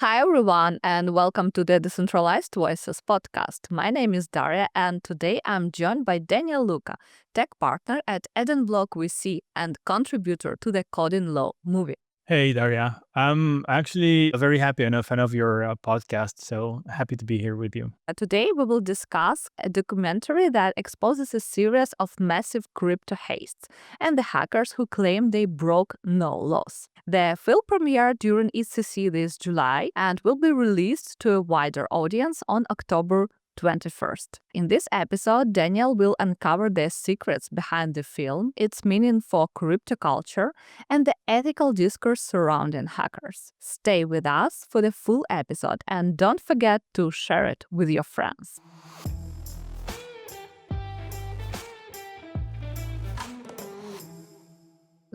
Hi, everyone, and welcome to the Decentralized Voices podcast. My name is Daria, and today I'm joined by Daniel Luca, tech partner at Edenblock VC and contributor to the Coding Law movie. Hey, Daria. I'm actually very happy and a fan of your podcast, so happy to be here with you. Today, we will discuss a documentary that exposes a series of massive crypto heists and the hackers who claim they broke no laws. The film premiered during ECC this July and will be released to a wider audience on October 21st. In this episode, Daniel will uncover the secrets behind the film, its meaning for crypto culture, and the ethical discourse surrounding hackers. Stay with us for the full episode and don't forget to share it with your friends.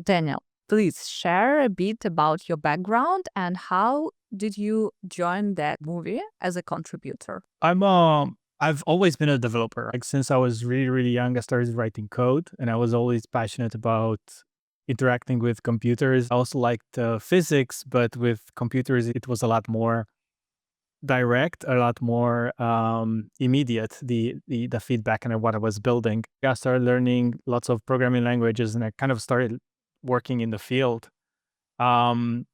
Daniel, please share a bit about your background and how did you join that movie as a contributor? I've always been a developer. Like since I was really young, I started writing code, and I was always passionate about interacting with computers. I also liked physics, but with computers, it was a lot more direct, a lot more immediate. The feedback and what I was building. I started learning lots of programming languages, and I kind of started working in the field. Um,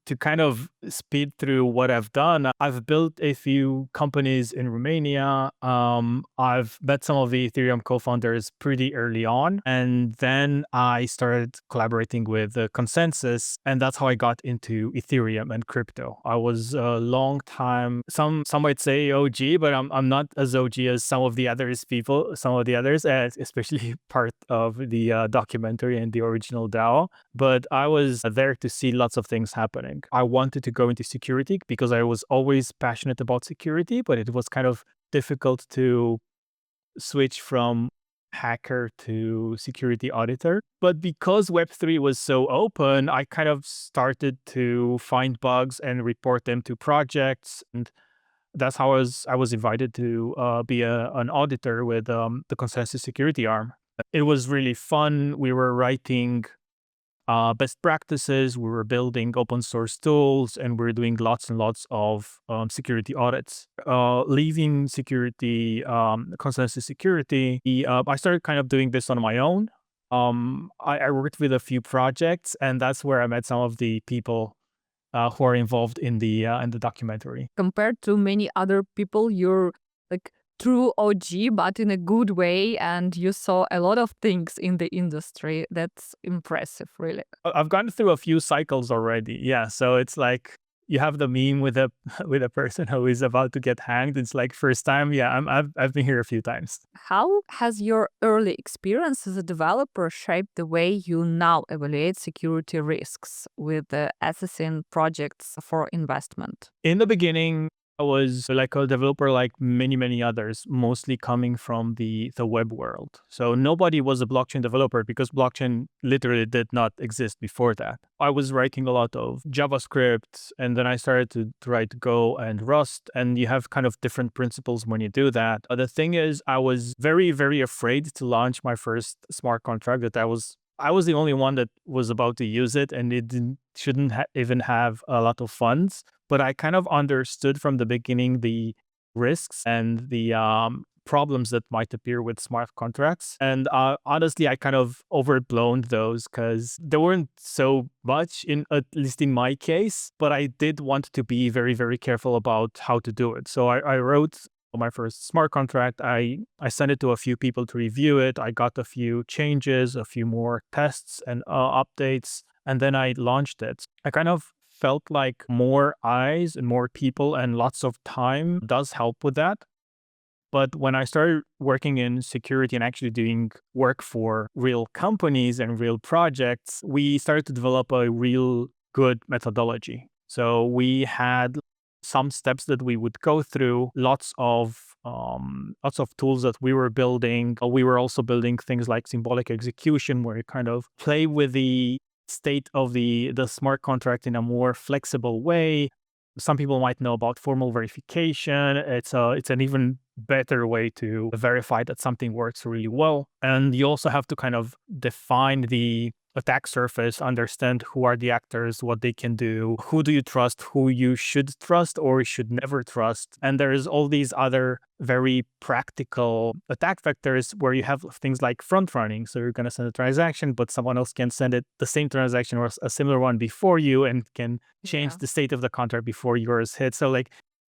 to kind of speed through what I've done, I've built a few companies in Romania. I've met some of the Ethereum co-founders pretty early on, and then I started collaborating with the Consensus, and that's how I got into Ethereum and crypto. I was a long time, some might say OG, but I'm not as OG as some of the others, especially part of the documentary and the original DAO. But I was there to see lots of things happening. I wanted to go into security because I was always passionate about security, but it was kind of difficult to switch from hacker to security auditor. But because Web3 was so open, I kind of started to find bugs and report them to projects. And that's how I was invited to be an auditor with the Consensus security arm. It was really fun. We were writing best practices. We were building open source tools, and we are doing lots and lots of security audits. Leaving security, Consensus security, I started kind of doing this on my own. I worked with a few projects, and that's where I met some of the people who are involved in the documentary. Compared to many other people, you're like true OG, but in a good way, and you saw a lot of things in the industry. That's impressive, really. I've gone through a few cycles already. Yeah, so it's like you have the meme with a with a person who is about to get hanged. It's like first time. Yeah, I've been here a few times. How has your early experience as a developer shaped the way you now evaluate security risks with assessing projects for investment? In the beginning, I was like a developer like many others, mostly coming from the web world. So nobody was a blockchain developer because blockchain literally did not exist before that. I was writing a lot of JavaScript, and then I started to write Go and Rust, and you have kind of different principles when you do that. The thing is, I was very afraid to launch my first smart contract. That I was the only one that was about to use it, and it shouldn't even have a lot of funds. But I kind of understood from the beginning the risks and the problems that might appear with smart contracts. And honestly, I kind of overblown those because they weren't so much, at least in my case. But I did want to be very careful about how to do it. So I wrote my first smart contract. I sent it to a few people to review it. I got a few changes, a few more tests and updates, and then I launched it. I kind of felt like more eyes and more people and lots of time does help with that. But when I started working in security and actually doing work for real companies and real projects, we started to develop a real good methodology. So we had some steps that we would go through, lots of tools that we were building. We were also building things like symbolic execution, where you kind of play with the state of the smart contract in a more flexible way. Some people might know about formal verification. It's an even better way to verify that something works really well. And you also have to kind of define the attack surface, understand who are the actors, what they can do, who do you trust, who you should trust or should never trust. And there's all these other very practical attack vectors where you have things like front running. So you're going to send a transaction, but someone else can send it the same transaction or a similar one before you and can change the state of the contract before yours hits. So like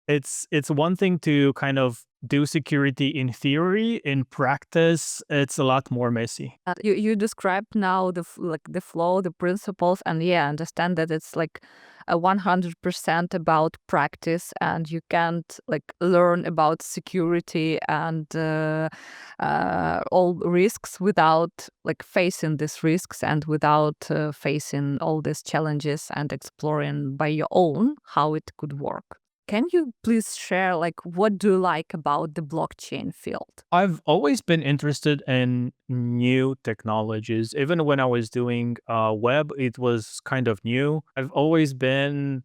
it's one thing to kind of do security in theory. In practice, it's a lot more messy. You described now the flow, the principles, and I understand that it's like a 100% about practice, and you can't like learn about security and all risks without like facing these risks and without facing all these challenges and exploring by your own how it could work. Can you please share like what do you like about the blockchain field? I've always been interested in new technologies. Even when I was doing web, it was kind of new. I've always been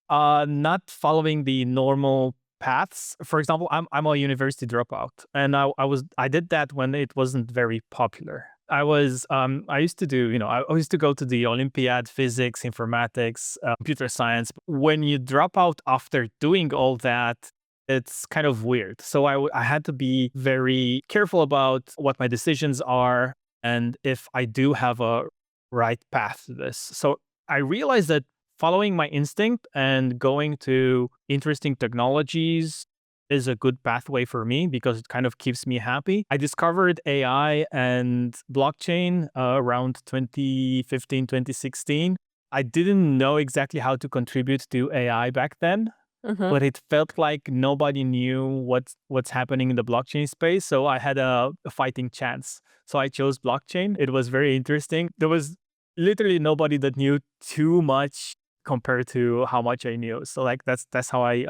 not following the normal paths. For example, I'm a university dropout, and I did that when it wasn't very popular. I used to do, I used to go to the Olympiad, physics, informatics, computer science. When you drop out after doing all that, it's kind of weird. So I had to be very careful about what my decisions are and if I do have a right path to this. So I realized that following my instinct and going to interesting technologies is a good pathway for me because it kind of keeps me happy. I discovered AI and blockchain around 2015, 2016. I didn't know exactly how to contribute to AI back then, but it felt like nobody knew what's happening in the blockchain space. So I had a fighting chance. So I chose blockchain. It was very interesting. There was literally nobody that knew too much compared to how much I knew. So like that's how I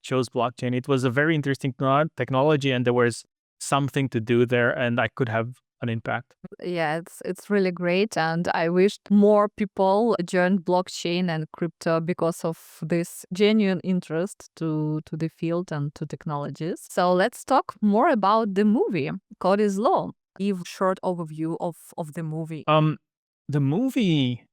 chose blockchain. It was a very interesting technology, and there was something to do there, and I could have an impact. Yeah, it's really great, and I wish more people joined blockchain and crypto because of this genuine interest to the field and to technologies. So let's talk more about the movie Code is Law. Give short overview of the movie. The movie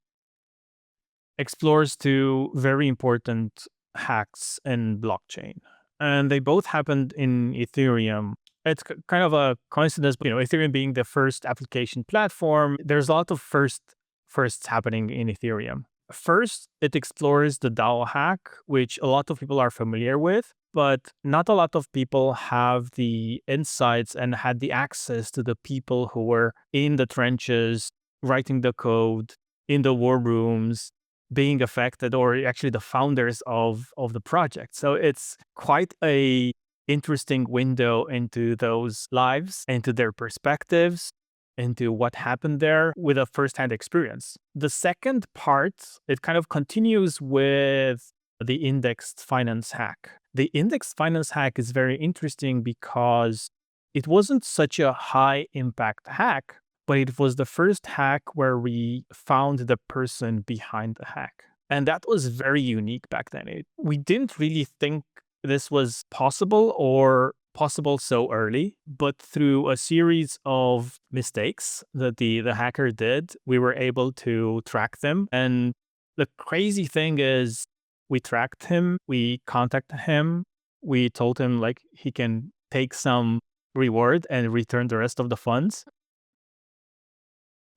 explores two very important hacks in blockchain, and they both happened in Ethereum. It's kind of a coincidence, but Ethereum being the first application platform, there's a lot of firsts happening in Ethereum. First, it explores the DAO hack, which a lot of people are familiar with, but not a lot of people have the insights and had the access to the people who were in the trenches, writing the code, in the war rooms, being affected, or actually the founders of the project. So it's quite a interesting window into those lives, into their perspectives, into what happened there with a firsthand experience. The second part, it kind of continues with the indexed finance hack. The indexed finance hack is very interesting because it wasn't such a high impact hack, but it was the first hack where we found the person behind the hack. And that was very unique back then. We didn't really think this was possible or possible so early, but through a series of mistakes that the hacker did, we were able to track them. And the crazy thing is we tracked him, we contacted him, we told him like he can take some reward and return the rest of the funds,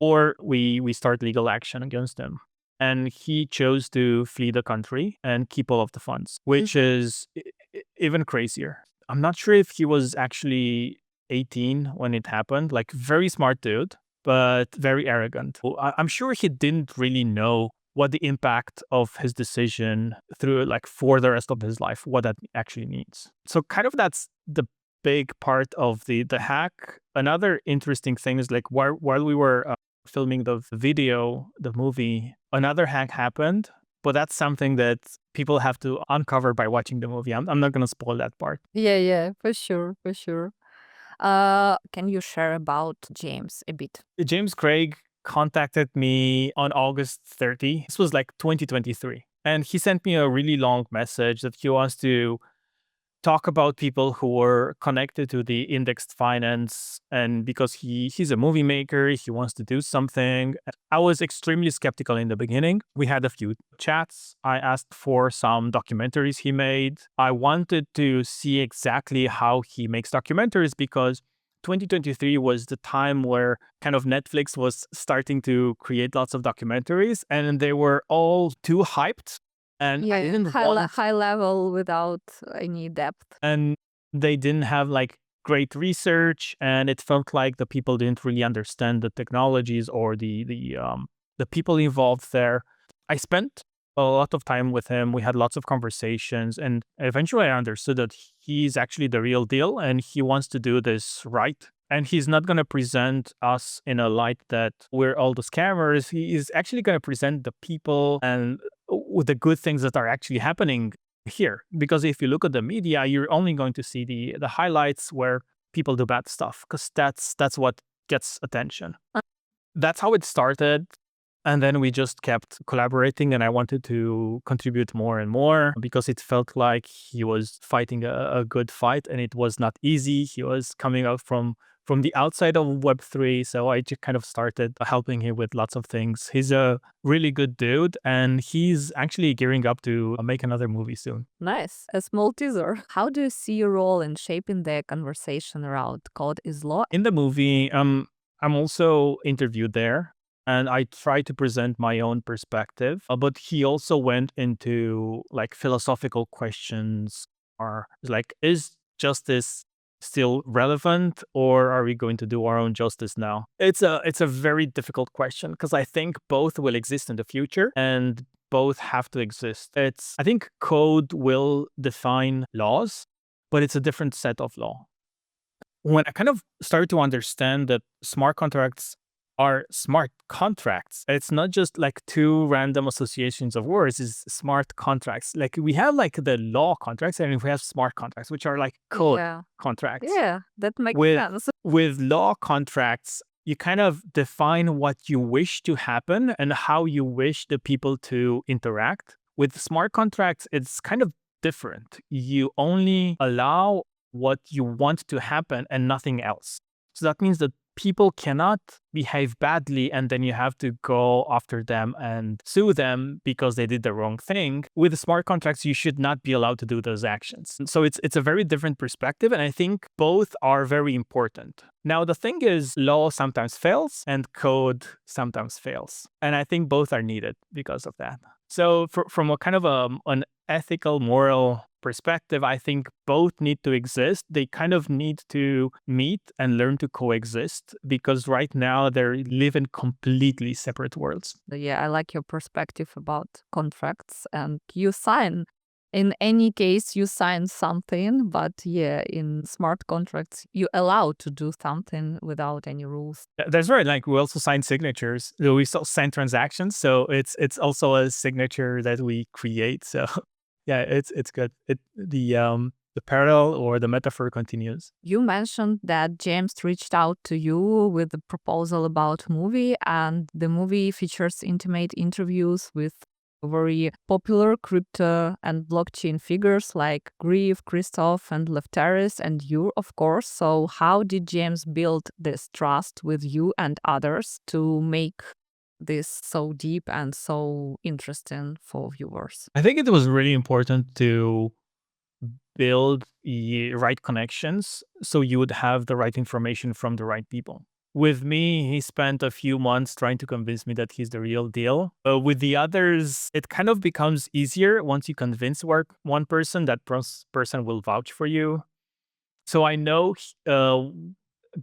or we start legal action against him. And he chose to flee the country and keep all of the funds, which is even crazier. I'm not sure if he was actually 18 when it happened, like very smart dude, but very arrogant. I'm sure he didn't really know what the impact of his decision through like for the rest of his life, what that actually means. So kind of that's the big part of the hack. Another interesting thing is like while we were filming the video, the movie, another hack happened, but that's something that people have to uncover by watching the movie. I'm not going to spoil that part. Yeah, for sure, for sure. Can you share about James a bit? James Craig contacted me on August 30. This was like 2023. And he sent me a really long message that he wants to talk about people who were connected to the indexed finance, and because he's a movie maker, he wants to do something. I was extremely skeptical in the beginning. We had a few chats. I asked for some documentaries he made. I wanted to see exactly how he makes documentaries, because 2023 was the time where kind of Netflix was starting to create lots of documentaries, and they were all too hyped. And I didn't want, high level without any depth. and they didn't have like great research, and it felt like the people didn't really understand the technologies or the people involved there. I spent a lot of time with him. We had lots of conversations, and eventually I understood that he's actually the real deal and he wants to do this right. And he's not going to present us in a light that we're all the scammers. He is actually going to present the people and with the good things that are actually happening here. Because if you look at the media, you're only going to see the highlights where people do bad stuff, because that's what gets attention. That's how it started. And then we just kept collaborating, and I wanted to contribute more and more because it felt like he was fighting a good fight, and it was not easy. He was coming out from the outside of Web3. So I just kind of started helping him with lots of things. He's a really good dude, and he's actually gearing up to make another movie soon. Nice. A small teaser. How do you see your role in shaping the conversation around code is law? In the movie, I'm also interviewed there, and I try to present my own perspective. But he also went into like philosophical questions, or like, is justice still relevant, or are we going to do our own justice now? It's a very difficult question, because I think both will exist in the future and both have to exist. I think code will define laws, but it's a different set of law. When I kind of started to understand that smart contracts are smart contracts, it's not just like two random associations of words, it's smart contracts. Like we have like the law contracts, and we have smart contracts, which are like code contracts. Yeah, that makes With sense. with law contracts, you kind of define what you wish to happen and how you wish the people to interact. With smart contracts, it's kind of different. You only allow what you want to happen and nothing else. So that means that people cannot behave badly and then you have to go after them and sue them because they did the wrong thing. With smart contracts, you should not be allowed to do those actions. So it's a very different perspective, and I think both are very important. Now, the thing is, law sometimes fails and code sometimes fails. And I think both are needed because of that. So from a kind of an ethical, moral perspective, I think both need to exist. They kind of need to meet and learn to coexist, because right now they live in completely separate worlds. Yeah, I like your perspective about contracts, and you sign. In any case, you sign something, but yeah, in smart contracts, you allow to do something without any rules. That's right. Like we also sign signatures. So we still sign transactions. So it's also a signature that we create. So yeah, it's good. The parallel or the metaphor continues. You mentioned that James reached out to you with a proposal about movie, and the movie features intimate interviews with very popular crypto and blockchain figures like Griff, Christoph, and Lefteris, and you, of course. So how did James build this trust with you and others to make this so deep and so interesting for viewers? I think it was really important to build the right connections so you would have the right information from the right people. With me, he spent a few months trying to convince me that he's the real deal. With the others, it kind of becomes easier once you convince one person, that person will vouch for you. So I know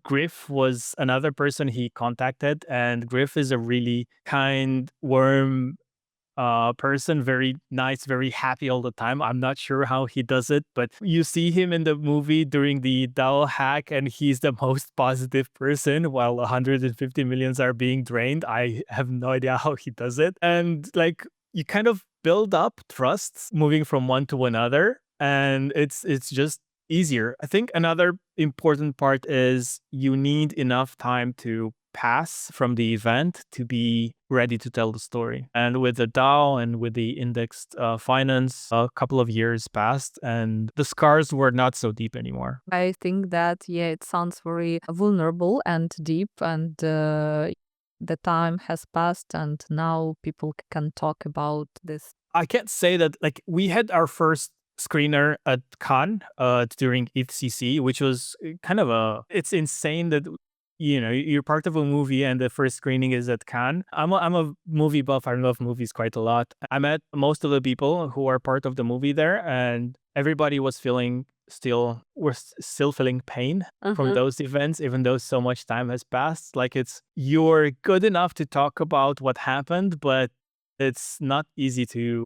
Griff was another person he contacted, and Griff is a really kind, warm person, very nice, very happy all the time. I'm not sure how he does it, but you see him in the movie during the DAO hack, and he's the most positive person while 150 millions are being drained. I have no idea how he does it. And like, you kind of build up trust moving from one to another, and it's just easier. I think another important part is you need enough time to pass from the event to be ready to tell the story. And with the DAO and with the indexed finance, a couple of years passed and the scars were not so deep anymore. I think that, yeah, it sounds very vulnerable and deep, and the time has passed and now people can talk about this. I can't say that, like, we had our first screener at Cannes during ETHCC, which was kind of it's insane that, you know, you're part of a movie and the first screening is at Cannes. I'm a movie buff. I love movies quite a lot. I met most of the people who are part of the movie there, and everybody was still feeling pain from those events, even though so much time has passed. Like, you're good enough to talk about what happened, but it's not easy to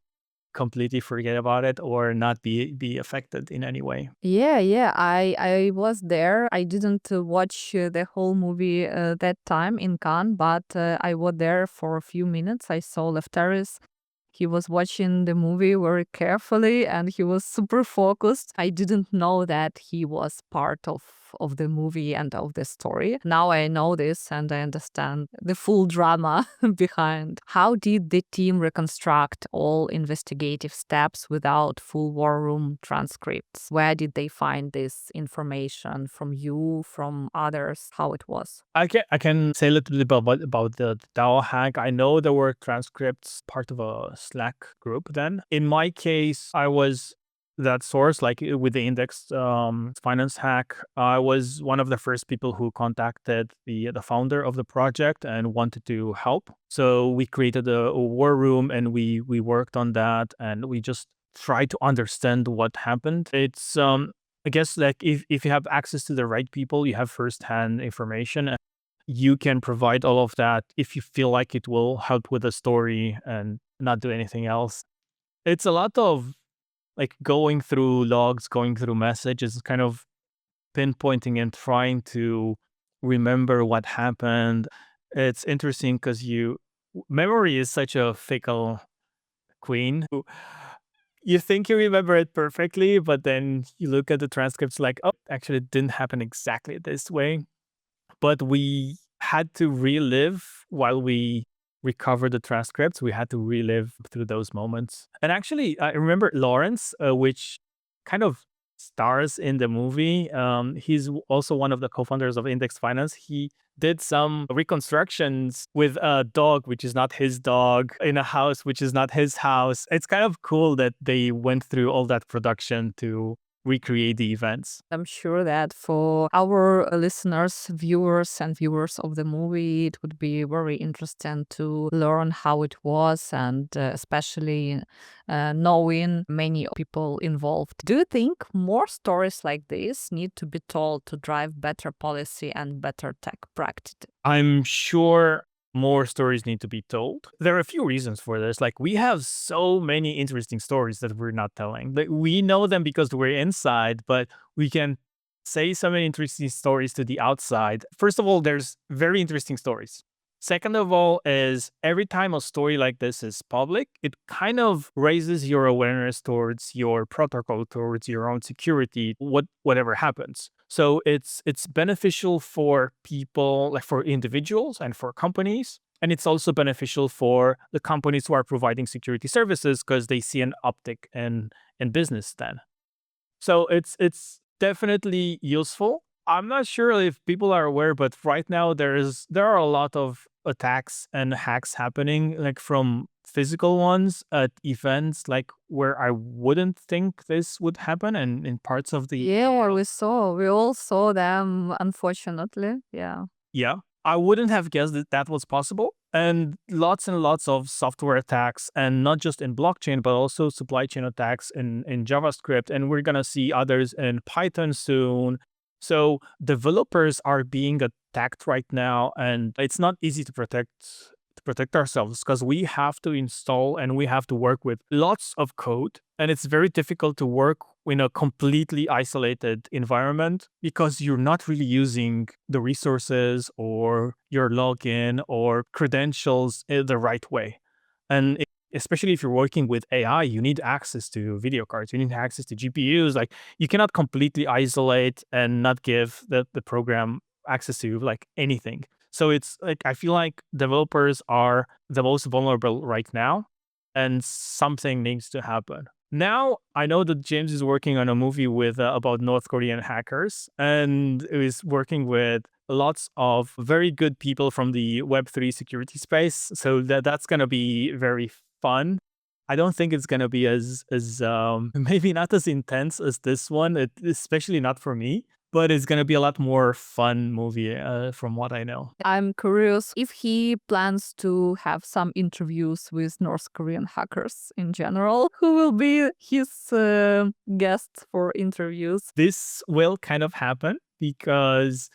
completely forget about it or not be affected in any way. Yeah, I was there. I didn't watch the whole movie that time in Cannes, but I was there for a few minutes. I saw Lefteris. He was watching the movie very carefully and he was super focused. I didn't know that he was part of the movie and of the story. Now I know this and I understand the full drama behind. How did the team reconstruct all investigative steps without full war room transcripts? Where did they find this information? From you, from others? How it was? I can say a little bit about the DAO hack. I know there were transcripts part of a Slack group then. In my case, I was that source, like with the indexed finance hack. I was one of the first people who contacted the founder of the project and wanted to help. So we created a war room and we worked on that and we just tried to understand what happened. It's I guess, like, if you have access to the right people, you have firsthand information. And you can provide all of that if you feel like it will help with the story and not do anything else. It's a lot of, like, going through logs, going through messages, kind of pinpointing and trying to remember what happened. It's interesting because memory is such a fickle queen. You think you remember it perfectly, but then you look at the transcripts like, oh, actually it didn't happen exactly this way. But we had to relive while we recovered the transcripts. We had to relive through those moments. And actually, I remember Lawrence, which kind of stars in the movie. He's also one of the co-founders of Indexed Finance. He did some reconstructions with a dog, which is not his dog, in a house, which is not his house. It's kind of cool that they went through all that production to recreate the events. I'm sure that for our listeners, viewers of the movie, it would be very interesting to learn how it was and especially knowing many people involved. Do you think more stories like this need to be told to drive better policy and better tech practice? I'm sure more stories need to be told. There are a few reasons for this. Like, we have so many interesting stories that we're not telling. Like, we know them because we're inside, but we can say so many interesting stories to the outside. First of all, there's very interesting stories. Second of all, is every time a story like this is public, it kind of raises your awareness towards your protocol, towards your own security, whatever happens. So it's beneficial for people, like for individuals and for companies. And it's also beneficial for the companies who are providing security services because they see an uptick in business then. So it's definitely useful. I'm not sure if people are aware, but right now there are a lot of attacks and hacks happening, like from physical ones at events, like where I wouldn't think this would happen, and in parts of the Yeah, we all saw them, unfortunately. Yeah. yeah, I wouldn't have guessed that that was possible. And lots of software attacks, and not just in blockchain, but also supply chain attacks in JavaScript. And we're going to see others in Python soon. So developers are being attacked right now, and it's not easy to protect ourselves because we have to install and we have to work with lots of code. And it's very difficult to work in a completely isolated environment because you're not really using the resources or your login or credentials in the right way. And especially if you're working with AI, you need access to video cards, you need access to GPUs. Like, you cannot completely isolate and not give the program access to, like, anything. So it's like, I feel like developers are the most vulnerable right now, and something needs to happen. Now, I know that James is working on a movie with about North Korean hackers, and is working with lots of very good people from the Web3 security space. So that's going to be very fun. I don't think it's going to be as maybe not as intense as this one, especially not for me, but it's going to be a lot more fun movie from what I know. I'm curious if he plans to have some interviews with North Korean hackers in general. Who will be his guests for interviews? This will kind of happen because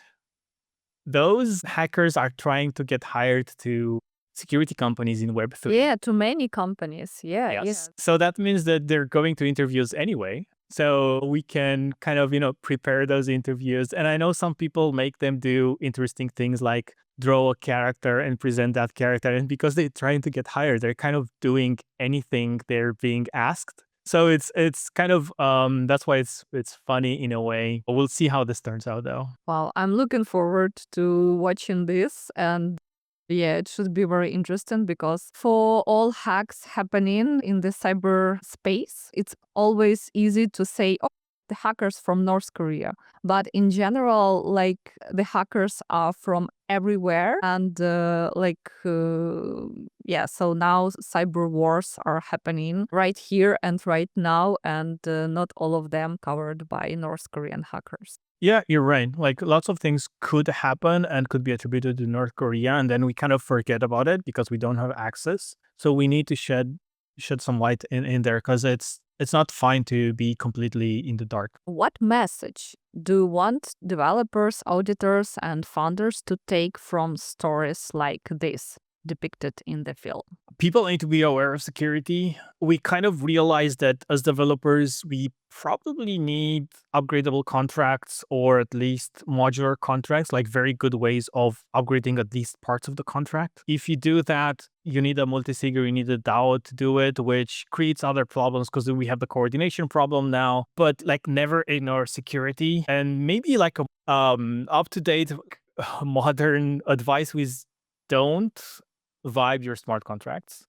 those hackers are trying to get hired to security companies in Web3. Yeah, to many companies. Yeah, Yes. yes. So that means that they're going to interviews anyway. So we can kind of, prepare those interviews. And I know some people make them do interesting things like draw a character and present that character. And because they're trying to get hired, they're kind of doing anything they're being asked. So it's kind of that's why it's funny in a way. We'll see how this turns out though. Well, I'm looking forward to watching this, and yeah, it should be very interesting because for all hacks happening in the cyber space, it's always easy to say, oh, the hackers from North Korea. But in general, like the hackers are from everywhere. And yeah, so now cyber wars are happening right here and right now. And not all of them covered by North Korean hackers. Yeah, you're right. Like lots of things could happen and could be attributed to North Korea, and then we kind of forget about it because we don't have access. So we need to shed some light in there because it's not fine to be completely in the dark. What message do you want developers, auditors, and founders to take from stories like this depicted in the film? People need to be aware of security. We kind of realize that as developers, we probably need upgradable contracts or at least modular contracts, like very good ways of upgrading at least parts of the contract. If you do that, you need a multi-sigger, you need a DAO to do it, which creates other problems because we have the coordination problem now, but like never ignore security. And maybe like a up-to-date modern advice is don't vibe your smart contracts.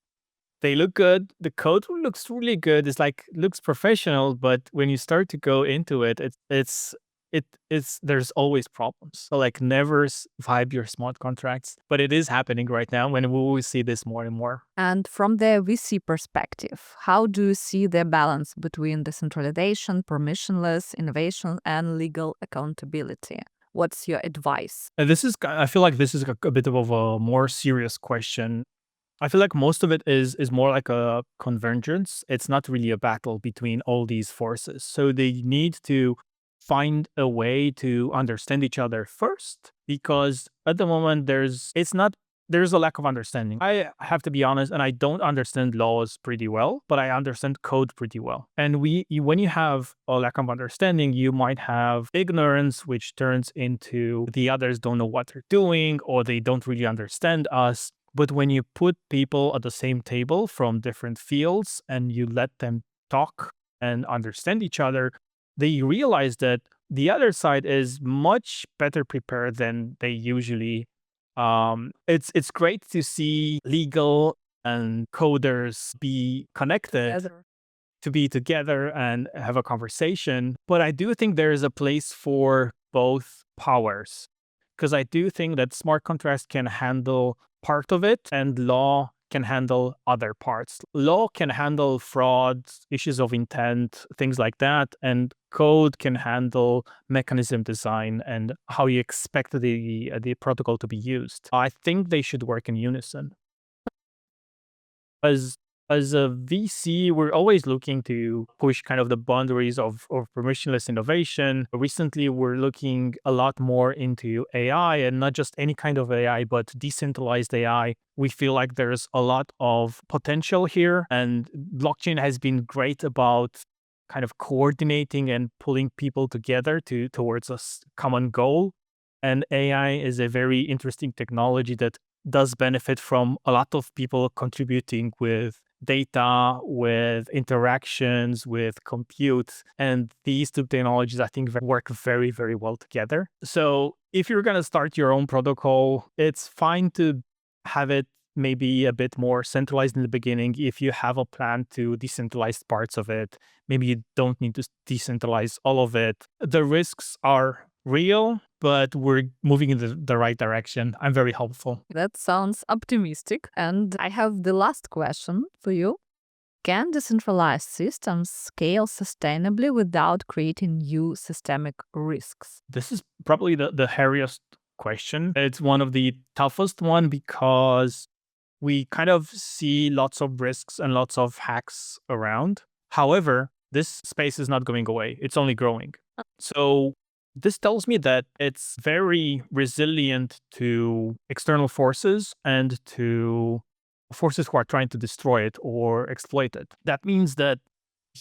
They look good. The code looks really good. It's like looks professional, but when you start to go into it, it's there's always problems. So like never vibe your smart contracts, but it is happening right now, when we will see this more and more. And from the VC perspective, how do you see the balance between decentralization, permissionless innovation, and legal accountability? What's your advice? And I feel like this is a bit of a more serious question. I feel like most of it is more like a convergence. It's not really a battle between all these forces. So they need to find a way to understand each other first, because at the moment there's a lack of understanding. I have to be honest, and I don't understand laws pretty well, but I understand code pretty well. And when you have a lack of understanding, you might have ignorance, which turns into the others don't know what they're doing or they don't really understand us. But when you put people at the same table from different fields and you let them talk and understand each other, they realize that the other side is much better prepared than they usually. It's great to see legal and coders be connected, Together. to be together and have a conversation. But I do think there is a place for both powers, because I do think that smart contracts can handle part of it and law can handle other parts. Law can handle fraud, issues of intent, things like that, and code can handle mechanism design and how you expect the protocol to be used. I think they should work in unison. As a VC, we're always looking to push kind of the boundaries of permissionless innovation. Recently, we're looking a lot more into AI, and not just any kind of AI, but decentralized AI. We feel like there's a lot of potential here, and blockchain has been great about kind of coordinating and pulling people together towards a common goal. And AI is a very interesting technology that does benefit from a lot of people contributing with data, with interactions, with compute. And these two technologies, I think, work very, very well together. So if you're going to start your own protocol, it's fine to have it maybe a bit more centralized in the beginning. If you have a plan to decentralize parts of it, maybe you don't need to decentralize all of it. The risks are real, but we're moving in the right direction. I'm very hopeful. That sounds optimistic. And I have the last question for you. Can decentralized systems scale sustainably without creating new systemic risks? This is probably the hairiest question. It's one of the toughest one because we kind of see lots of risks and lots of hacks around. However, this space is not going away. It's only growing. So this tells me that it's very resilient to external forces and to forces who are trying to destroy it or exploit it. That means that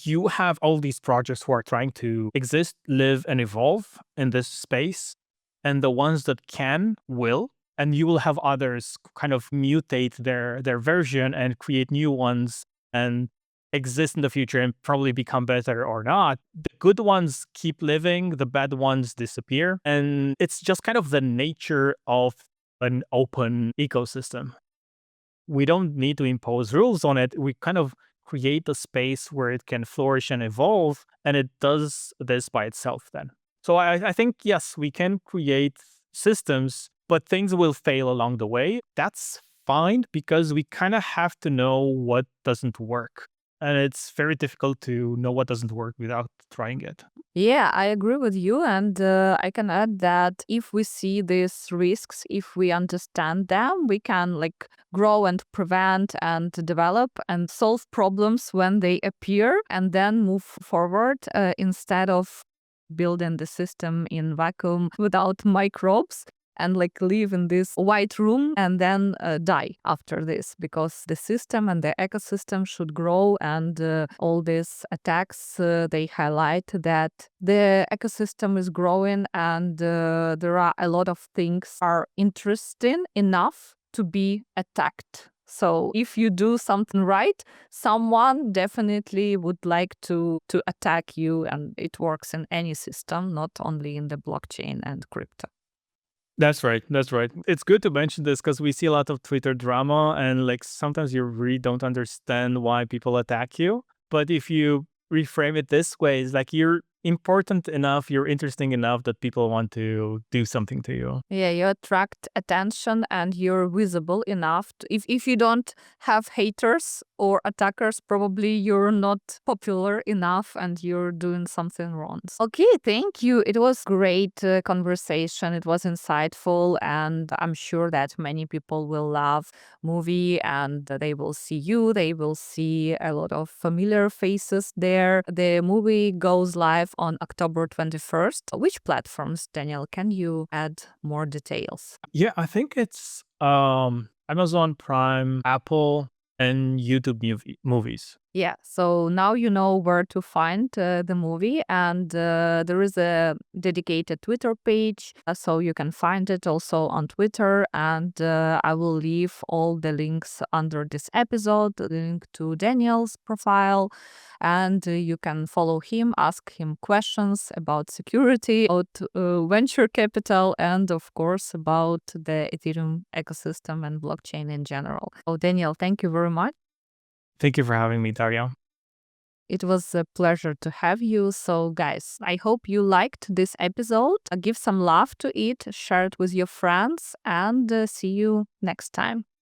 you have all these projects who are trying to exist, live, and evolve in this space. And the ones that can will. And you will have others kind of mutate their version and create new ones and exist in the future and probably become better or not. The good ones keep living, the bad ones disappear. And it's just kind of the nature of an open ecosystem. We don't need to impose rules on it. We kind of create a space where it can flourish and evolve, and it does this by itself then. So I think, yes, we can create systems, but things will fail along the way. That's fine because we kind of have to know what doesn't work. And it's very difficult to know what doesn't work without trying it. Yeah, I agree with you. And I can add that if we see these risks, if we understand them, we can grow and prevent and develop and solve problems when they appear and then move forward instead of building the system in vacuum without microbes and live in this white room and then die after this, because the system and the ecosystem should grow. And all these attacks, they highlight that the ecosystem is growing and there are a lot of things are interesting enough to be attacked. So if you do something right, someone definitely would like to attack you, and it works in any system, not only in the blockchain and crypto. That's right. That's right. It's good to mention this because we see a lot of Twitter drama and sometimes you really don't understand why people attack you. But if you reframe it this way, it's you're important enough, you're interesting enough that people want to do something to you. Yeah, you attract attention and you're visible enough. If you don't have haters or attackers, probably you're not popular enough and you're doing something wrong. Okay, thank you. It was great conversation. It was insightful, and I'm sure that many people will love movie and they will see you. They will see a lot of familiar faces there. The movie goes live on October 21st. Which platforms, Daniel? Can you add more details? Yeah, I think it's Amazon Prime, Apple, and YouTube movies. Yeah, so now you know where to find the movie, and there is a dedicated Twitter page, so you can find it also on Twitter. And I will leave all the links under this episode, the link to Daniel's profile, and you can follow him, ask him questions about security, about venture capital, and of course about the Ethereum ecosystem and blockchain in general. So Daniel, thank you very much. Thank you for having me, Daria. It was a pleasure to have you. So, guys, I hope you liked this episode. Give some love to it, share it with your friends, and see you next time.